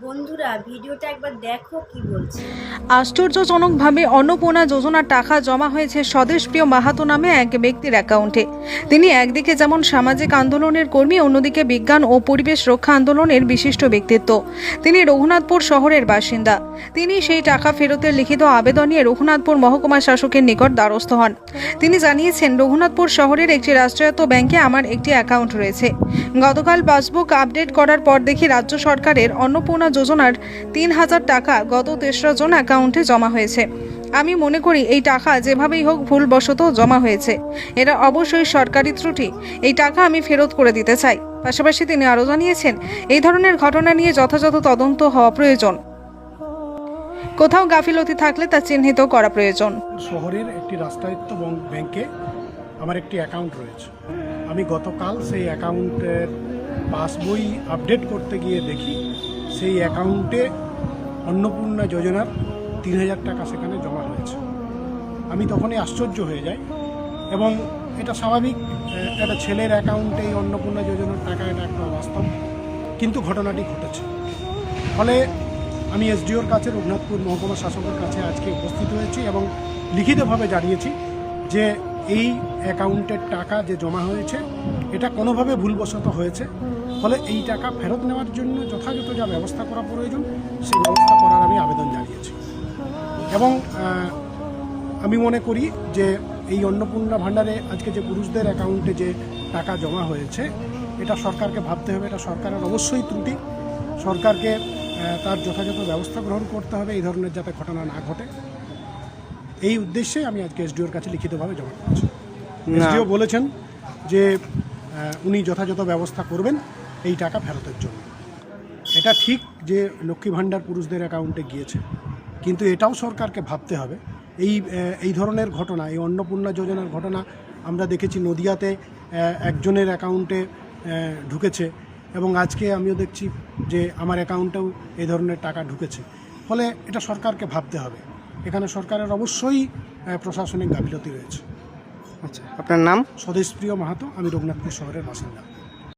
বন্ধুরা ভিডিওটা একবার দেখো কি বলছে। আশ্চর্যজনকভাবে অন্নপূর্ণা যোজনার টাকা জমা হয়েছে স্বদেশপ্রিয় মাহাতো নামে এক ব্যক্তির অ্যাকাউন্টে। তিনি একদিকে যেমন সামাজিক আন্দোলনের কর্মী, অন্যদিকে বিজ্ঞান ও পরিবেশ রক্ষা আন্দোলনের বিশিষ্ট ব্যক্তিত্ব। তিনি রঘুনাথপুর শহরের বাসিন্দা। তিনি সেই টাকা ফেরতের লিখিত আবেদন নিয়ে রঘুনাথপুর মহকুমা শাসকের নিকট দ্বারস্থ হন। তিনি জানিয়েছেন, রঘুনাথপুর শহরের একটি রাষ্ট্রায়ত্ত ব্যাংকে আমার একটি অ্যাকাউন্ট রয়েছে। গতকাল পাসবুক আপডেট করার পর দেখি রাজ্য সরকারের অন্নপূর্ণা যোজনার ৩,০০০ টাকা গত ৩রা জন অ্যাকাউন্টে জমা হয়েছে। আমি মনে করি এই টাকা যেভাবেই হোক ভুলবশত জমা হয়েছে। এটা অবশ্যই সরকারি ত্রুটি। এই টাকা আমি ফেরত করে দিতে চাই। পাশাপাশি তিনি আরও জানিয়েছেন, এই ধরনের ঘটনা নিয়ে যথাযথ তদন্ত হওয়া প্রয়োজন। কোথাও গাফিলতি থাকলে তা চিহ্নিত করা প্রয়োজন। শহরের একটি রাষ্ট্রায়ত্ত ব্যাংকে আমার একটি অ্যাকাউন্ট রয়েছে। আমি গতকাল সেই অ্যাকাউন্টের পাসবই আপডেট করতে গিয়ে দেখি সেই অ্যাকাউন্টে অন্নপূর্ণা যোজনার ৩,০০০ টাকা সেখানে জমা হয়েছে। আমি তখনই আশ্চর্য হয়ে যাই এবং এটা স্বাভাবিক, একটা ছেলের অ্যাকাউন্টে এই অন্নপূর্ণা যোজনার টাকা, এটা একটা বাস্তব, কিন্তু ঘটনাটি ঘটেছে। ফলে আমি এসডিওর কাছে, রঘুনাথপুর মহকুমা শাসকের কাছে আজকে উপস্থিত হয়েছি এবং লিখিতভাবে জানিয়েছি যে এই অ্যাকাউন্টের টাকা যে জমা হয়েছে এটা কোনোভাবে ভুলবশত হয়েছে। ফলে এই টাকা ফেরত নেওয়ার জন্য যথাযথ যা ব্যবস্থা করা প্রয়োজন সেই ব্যবস্থা করার আমি আবেদন জানিয়েছি। এবং আমি মনে করি যে এই অন্নপূর্ণা ভাণ্ডারে আজকে যে পুরুষদের অ্যাকাউন্টে যে টাকা জমা হয়েছে এটা সরকারকে ভাবতে হবে। এটা সরকারের অবশ্যই ত্রুটি। সরকারকে তার যথাযথ ব্যবস্থা গ্রহণ করতে হবে এই ধরনের যাতে ঘটনা না ঘটে। এই উদ্দেশ্যে আমি আজকে এসডিওর কাছে লিখিতভাবে জমা করেছি। এসডিও বলেছেন যে উনি যথাযথ ব্যবস্থা করবেন এই টাকা ফেরতের জন্য। এটা ঠিক যে লক্ষ্মী ভাণ্ডার পুরুষদের অ্যাকাউন্টে গিয়েছে, কিন্তু এটাও সরকারকে ভাবতে হবে। এই ধরনের ঘটনা, এই অন্নপূর্ণা যোজনার ঘটনা আমরা দেখেছি নদিয়াতে একজনের অ্যাকাউন্টে ঢুকেছে এবং আজকে আমিও দেখছি যে আমার অ্যাকাউন্টেও এই ধরনের টাকা ঢুকেছে। ফলে এটা সরকারকে ভাবতে হবে। এখানে সরকারের অবশ্যই প্রশাসনিক গাফিলতি রয়েছে। আচ্ছা, আপনার নাম? স্বদেশপ্রিয় মাহাতো, আমি রঘুনাথপুর শহরের বাসিন্দা।